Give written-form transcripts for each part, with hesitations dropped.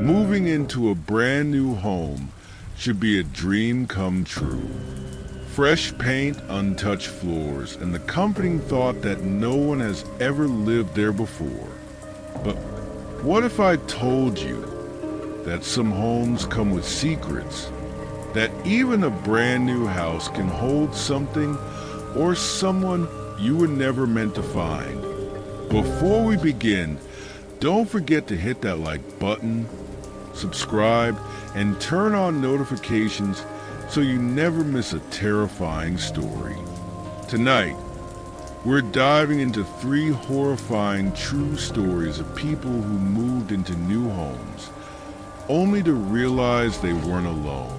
Moving into a brand new home should be a dream come true. Fresh paint, untouched floors, and the comforting thought that no one has ever lived there before. But what if I told you that some homes come with secrets? That even a brand new house can hold something or someone you were never meant to find. Before we begin, don't forget to hit that like button, subscribe, and turn on notifications so you never miss a terrifying story. Tonight, we're diving into 3 horrifying true stories of people who moved into new homes, only to realize they weren't alone.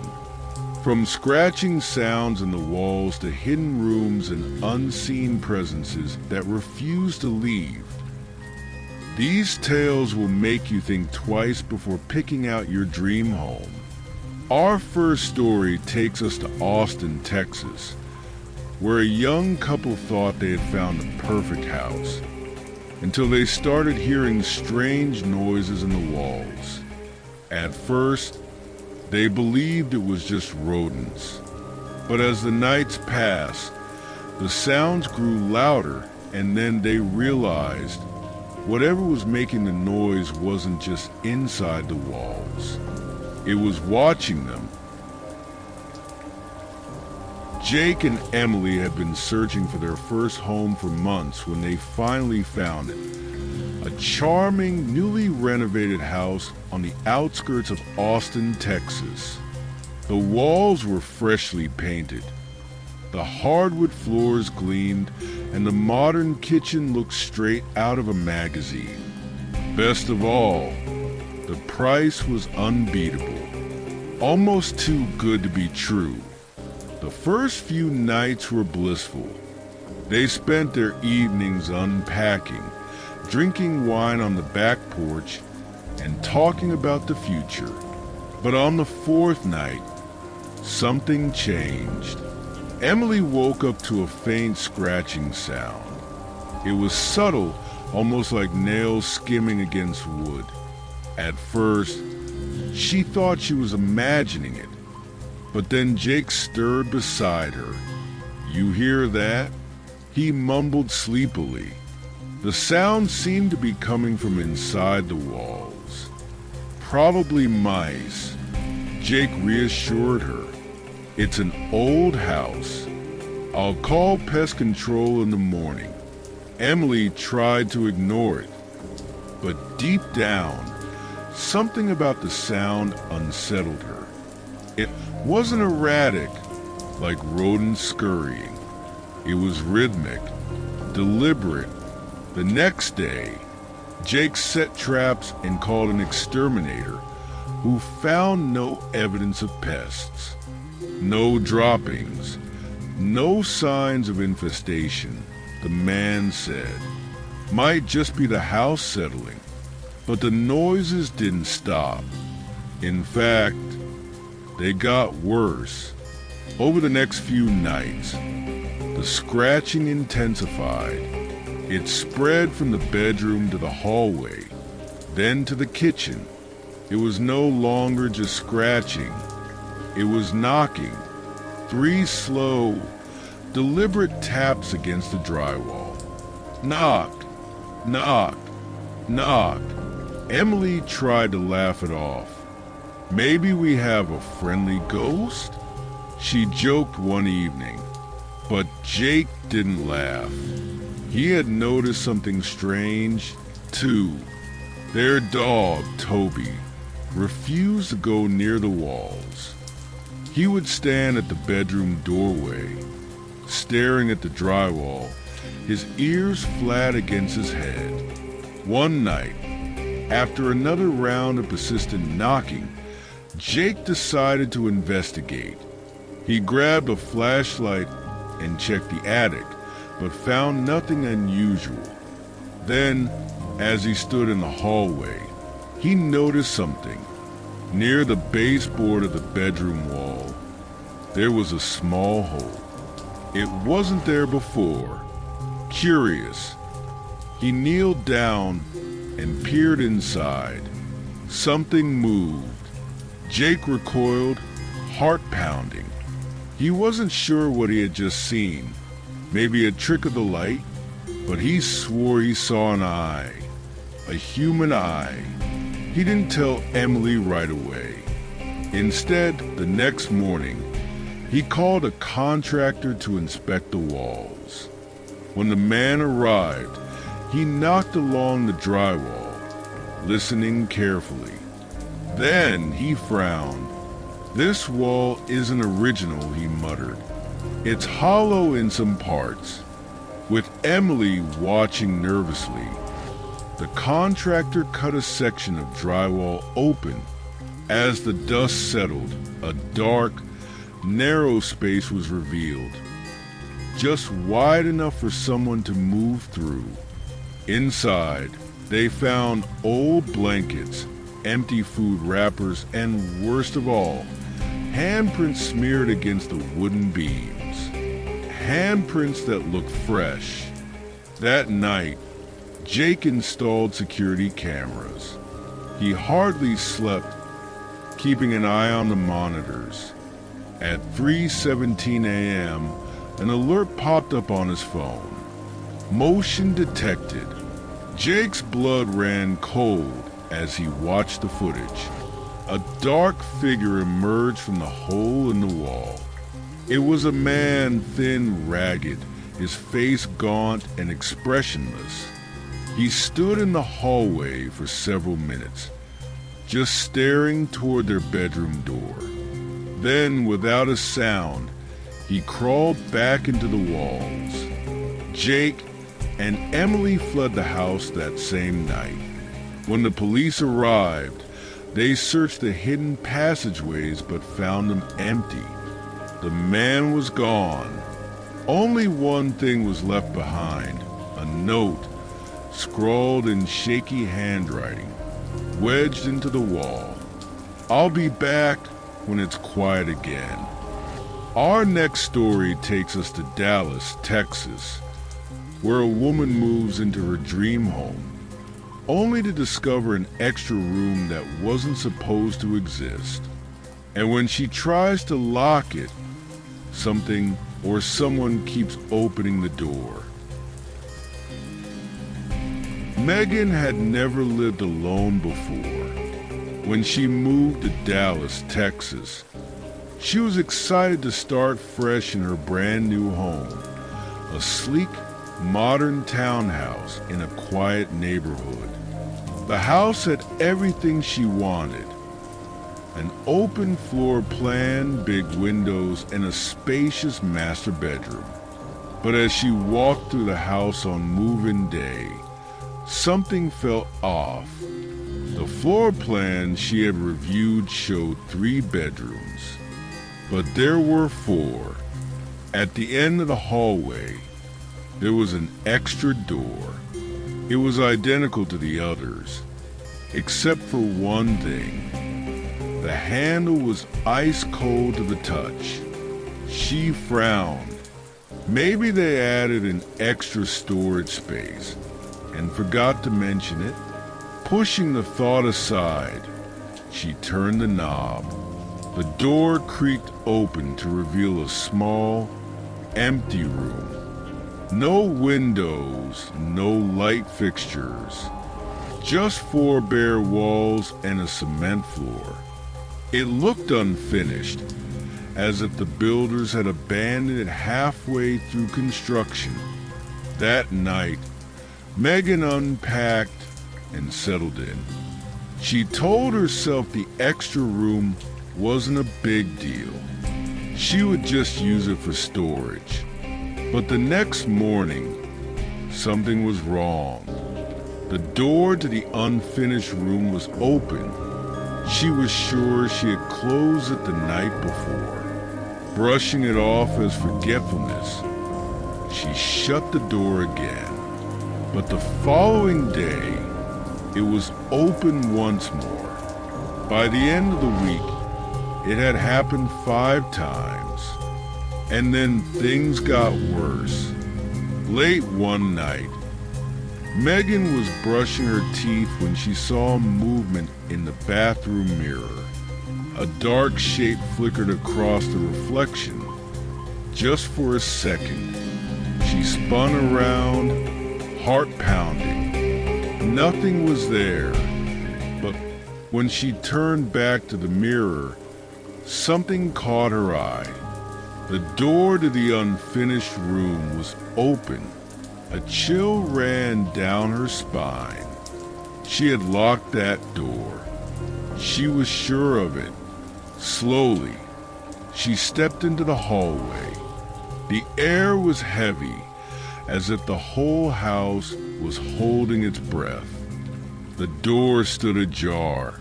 From scratching sounds in the walls to hidden rooms and unseen presences that refuse to leave. These tales will make you think twice before picking out your dream home. Our first story takes us to Austin, Texas, where a young couple thought they had found the perfect house, until they started hearing strange noises in the walls. At first, they believed it was just rodents, but as the nights passed, the sounds grew louder, and then they realized whatever was making the noise wasn't just inside the walls. It was watching them. Jake and Emily had been searching for their first home for months when they finally found it. A charming, newly renovated house on the outskirts of Austin, Texas. The walls were freshly painted. The hardwood floors gleamed, and the modern kitchen looked straight out of a magazine. Best of all, the price was unbeatable. Almost too good to be true. The first few nights were blissful. They spent their evenings unpacking, drinking wine on the back porch, and talking about the future. But on the 4th night, something changed. Emily woke up to a faint scratching sound. It was subtle, almost like nails skimming against wood. At first, she thought she was imagining it, but then Jake stirred beside her. "You hear that?" He mumbled sleepily. The sound seemed to be coming from inside the walls. "Probably mice," Jake reassured her. "It's an old house. I'll call pest control in the morning." Emily tried to ignore it, but deep down, something about the sound unsettled her. It wasn't erratic, like rodents scurrying. It was rhythmic, deliberate. The next day, Jake set traps and called an exterminator, who found no evidence of pests. No droppings, no signs of infestation, the man said. Might just be the house settling, but the noises didn't stop. In fact, they got worse. Over the next few nights, the scratching intensified. It spread from the bedroom to the hallway, then to the kitchen. It was no longer just scratching. It was knocking. 3 slow, deliberate taps against the drywall. Knock, knock, knock. Emily tried to laugh it off. "Maybe we have a friendly ghost?" she joked one evening. But Jake didn't laugh. He had noticed something strange, too. Their dog, Toby, refused to go near the walls. He would stand at the bedroom doorway, staring at the drywall, his ears flat against his head. One night, after another round of persistent knocking, Jake decided to investigate. He grabbed a flashlight and checked the attic, but found nothing unusual. Then, as he stood in the hallway, he noticed something. Near the baseboard of the bedroom wall, there was a small hole. It wasn't there before. Curious, he kneeled down and peered inside. Something moved. Jake recoiled, heart pounding. He wasn't sure what he had just seen. Maybe a trick of the light, but he swore he saw an eye. A human eye. He didn't tell Emily right away. Instead, the next morning, he called a contractor to inspect the walls. When the man arrived, he knocked along the drywall, listening carefully. Then he frowned. "This wall isn't original," he muttered. "It's hollow in some parts." With Emily watching nervously, the contractor cut a section of drywall open. As the dust settled, a dark, narrow space was revealed, just wide enough for someone to move through. Inside, they found old blankets, empty food wrappers, and worst of all, handprints smeared against the wooden beams. Handprints that looked fresh. That night, Jake installed security cameras. He hardly slept, keeping an eye on the monitors. At 3:17 a.m., an alert popped up on his phone. Motion detected. Jake's blood ran cold as he watched the footage. A dark figure emerged from the hole in the wall. It was a man, thin, ragged, his face gaunt and expressionless. He stood in the hallway for several minutes, just staring toward their bedroom door. Then, without a sound, he crawled back into the walls. Jake and Emily fled the house that same night. When the police arrived, they searched the hidden passageways but found them empty. The man was gone. Only one thing was left behind, a note, scrawled in shaky handwriting, wedged into the wall. "I'll be back when it's quiet again." Our next story takes us to Dallas, Texas, where a woman moves into her dream home, only to discover an extra room that wasn't supposed to exist. And when she tries to lock it, something or someone keeps opening the door. Megan had never lived alone before. When she moved to Dallas, Texas, she was excited to start fresh in her brand new home, a sleek, modern townhouse in a quiet neighborhood. The house had everything she wanted: an open floor plan, big windows, and a spacious master bedroom. But as she walked through the house on move-in day, something felt off. The floor plan she had reviewed showed 3 bedrooms, but there were 4. At the end of the hallway, there was an extra door. It was identical to the others, except for one thing. The handle was ice cold to the touch. She frowned. Maybe they added an extra storage space and forgot to mention it. Pushing the thought aside, she turned the knob. The door creaked open to reveal a small, empty room. No windows, no light fixtures, just 4 bare walls and a cement floor. It looked unfinished, as if the builders had abandoned it halfway through construction. That night, Megan unpacked and settled in. She told herself the extra room wasn't a big deal. She would just use it for storage. But the next morning, something was wrong. The door to the unfinished room was open. She was sure she had closed it the night before, brushing it off as forgetfulness. She shut the door again. But the following day, it was open once more. By the end of the week, it had happened 5 times. And then things got worse. Late one night, Megan was brushing her teeth when she saw movement in the bathroom mirror. A dark shape flickered across the reflection. Just for a second, she spun around, heart pounding. Nothing was there, but when she turned back to the mirror, something caught her eye. The door to the unfinished room was open. A chill ran down her spine. She had locked that door. She was sure of it. Slowly, she stepped into the hallway. The air was heavy, as if the whole house was holding its breath. The door stood ajar,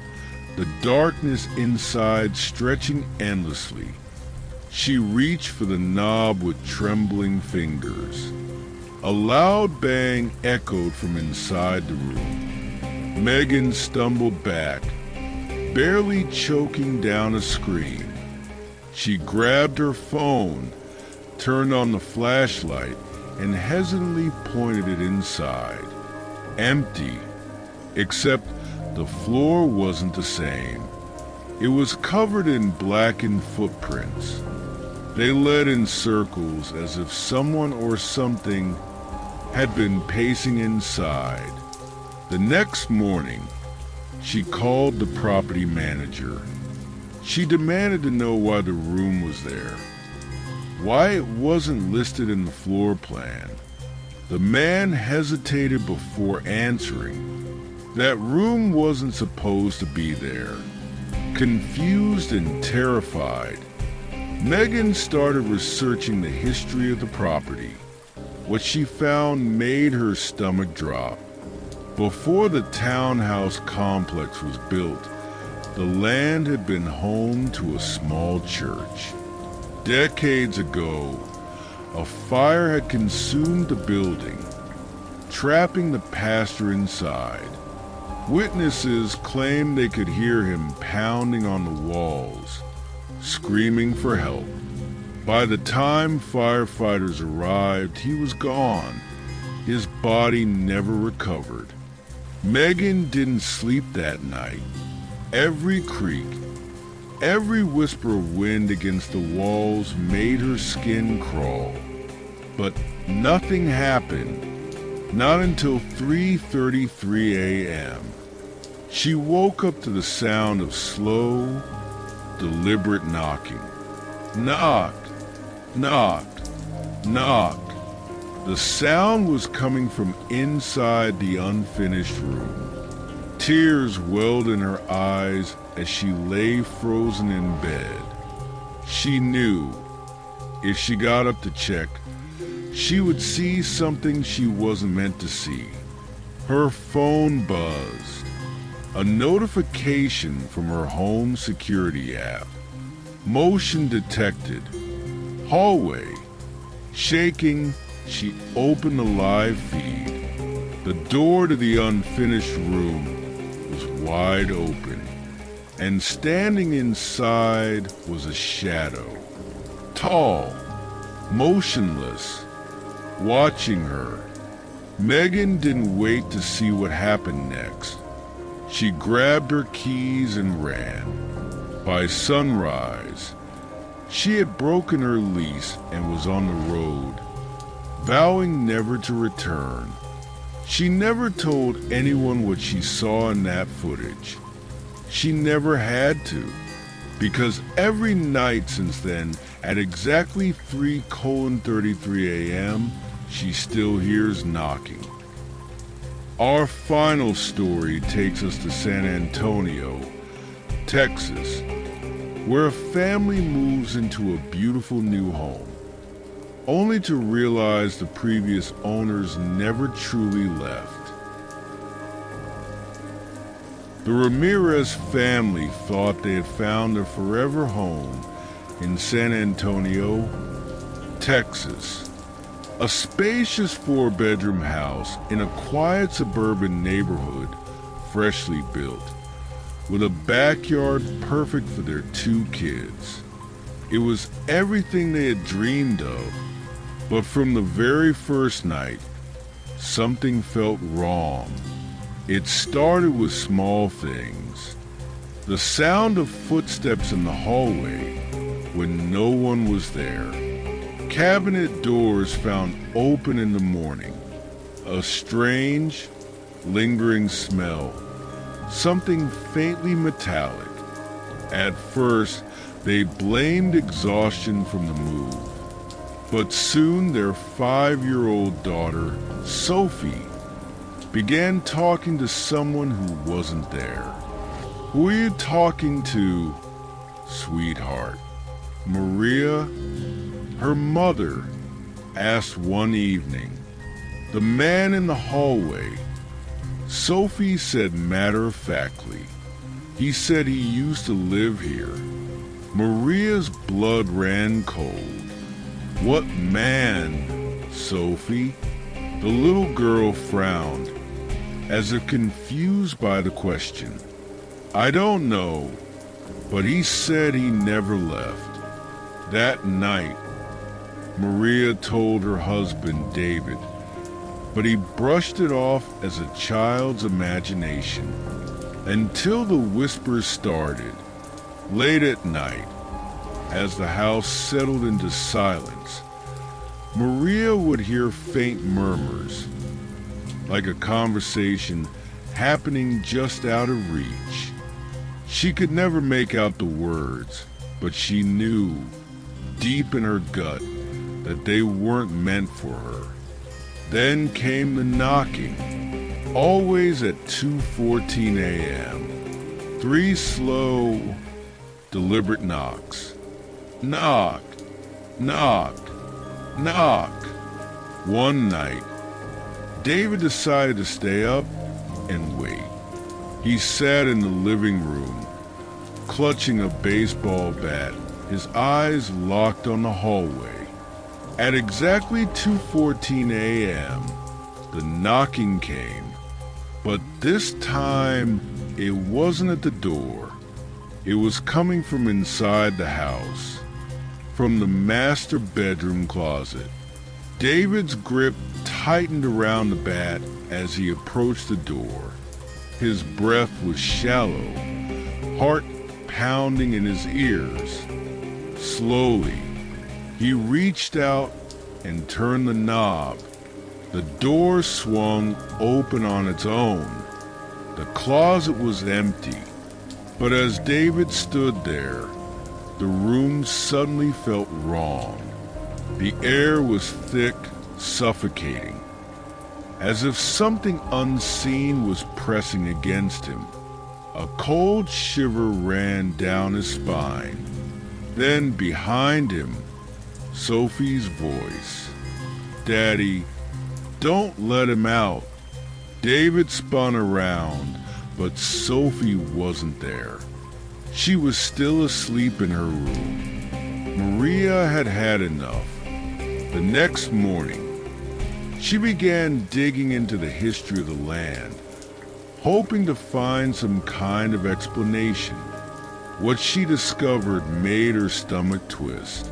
the darkness inside stretching endlessly. She reached for the knob with trembling fingers. A loud bang echoed from inside the room. Megan stumbled back, barely choking down a scream. She grabbed her phone, turned on the flashlight, and hesitantly pointed it inside. Empty, except the floor wasn't the same. It was covered in blackened footprints. They led in circles as if someone or something had been pacing inside. The next morning, she called the property manager. She demanded to know why the room was there, why it wasn't listed in the floor plan. The man hesitated before answering. That room wasn't supposed to be there. Confused and terrified, Megan started researching the history of the property. What she found made her stomach drop. Before the townhouse complex was built, the land had been home to a small church. Decades ago, a fire had consumed the building, trapping the pastor inside. Witnesses claimed they could hear him pounding on the walls, screaming for help. By the time firefighters arrived, he was gone. His body never recovered. Megan didn't sleep that night. Every creak, every whisper of wind against the walls made her skin crawl. But nothing happened, not until 3:33 a.m. She woke up to the sound of slow, deliberate knocking. Knocked, knocked, knocked. The sound was coming from inside the unfinished room. Tears welled in her eyes as she lay frozen in bed. She knew if she got up to check, she would see something she wasn't meant to see. Her phone buzzed. A notification from her home security app. Motion detected. Hallway. Shaking, she opened the live feed. The door to the unfinished room was wide open, and standing inside was a shadow. Tall, motionless, watching her. Megan didn't wait to see what happened next. She grabbed her keys and ran. By sunrise, she had broken her lease and was on the road, vowing never to return. She never told anyone what she saw in that footage. She never had to, because every night since then, at exactly 3:33 a.m., she still hears knocking. Our final story takes us to San Antonio, Texas, where a family moves into a beautiful new home, only to realize the previous owners never truly left. The Ramirez family thought they had found their forever home in San Antonio, Texas. A spacious 4-bedroom house in a quiet suburban neighborhood, freshly built, with a backyard perfect for their 2 kids. It was everything they had dreamed of, but from the very first night, something felt wrong. It started with small things. The sound of footsteps in the hallway when no one was there. Cabinet doors found open in the morning. A strange, lingering smell. Something faintly metallic. At first, they blamed exhaustion from the move. But soon their 5-year-old daughter, Sophie, began talking to someone who wasn't there. Who are you talking to, sweetheart? Maria, her mother, asked one evening. The man in the hallway. Sophie said matter-of-factly. He said he used to live here. Maria's blood ran cold. What man, Sophie? The little girl frowned, as if confused by the question. I don't know, but he said he never left. That night, Maria told her husband, David, but he brushed it off as a child's imagination until the whispers started. Late at night, as the house settled into silence, Maria would hear faint murmurs, like a conversation happening just out of reach. She could never make out the words, but she knew, deep in her gut, that they weren't meant for her. Then came the knocking, always at 2:14 a.m. 3 slow, deliberate knocks. Knock, knock, knock. One night, David decided to stay up and wait. He sat in the living room, clutching a baseball bat, his eyes locked on the hallway. At exactly 2:14 a.m., the knocking came, but this time it wasn't at the door. It was coming from inside the house, from the master bedroom closet. David's grip tightened around the bat as he approached the door. His breath was shallow, heart pounding in his ears. Slowly, he reached out and turned the knob. The door swung open on its own. The closet was empty, but as David stood there, the room suddenly felt wrong. The air was thick, suffocating, as if something unseen was pressing against him. A cold shiver ran down his spine. Then behind him, Sophie's voice. Daddy, don't let him out. David spun around, but Sophie wasn't there. She was still asleep in her room. Maria had had enough. The next morning, she began digging into the history of the land, hoping to find some kind of explanation. What she discovered made her stomach twist.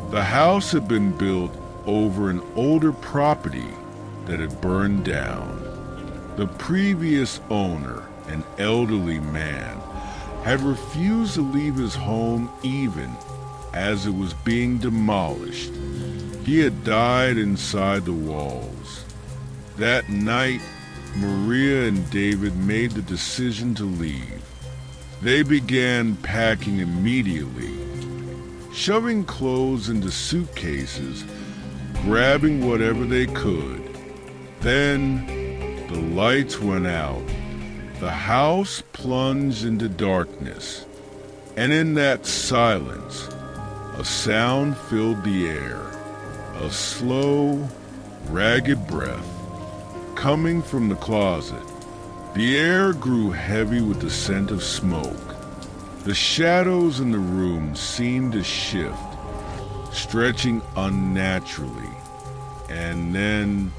The house had been built over an older property that had burned down. The previous owner, an elderly man, had refused to leave his home even as it was being demolished. He had died inside the walls. That night, Maria and David made the decision to leave. They began packing immediately, shoving clothes into suitcases, grabbing whatever they could. Then the lights went out. The house plunged into darkness, and in that silence, a sound filled the air, a slow, ragged breath coming from the closet. The air grew heavy with the scent of smoke. The shadows in the room seemed to shift, stretching unnaturally, and then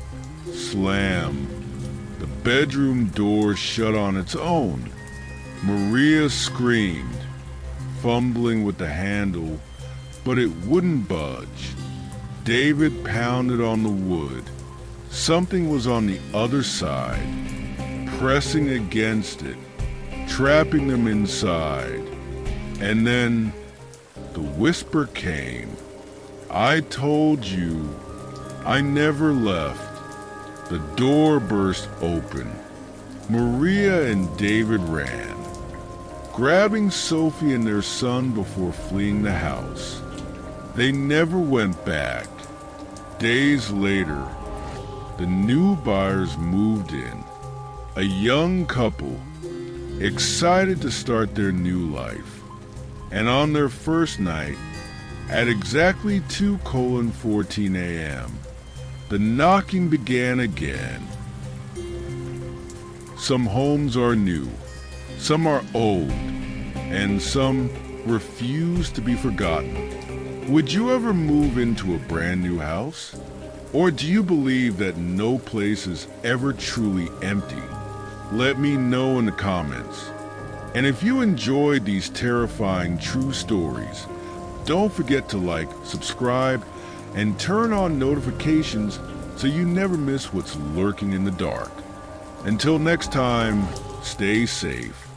slam. The bedroom door shut on its own. Maria screamed, fumbling with the handle, but it wouldn't budge. David pounded on the wood, Something was on the other side, pressing against it, trapping them inside. And then the whisper came. I told you, I never left. The door burst open. Maria and David ran, grabbing Sophie and their son before fleeing the house. They never went back. Days later, the new buyers moved in, a young couple, excited to start their new life. And on their first night, at exactly 2:14 a.m., the knocking began again. Some homes are new, some are old, and some refuse to be forgotten. Would you ever move into a brand new house? Or do you believe that no place is ever truly empty? Let me know in the comments. And if you enjoyed these terrifying true stories, don't forget to like, subscribe, and turn on notifications so you never miss what's lurking in the dark. Until next time, stay safe.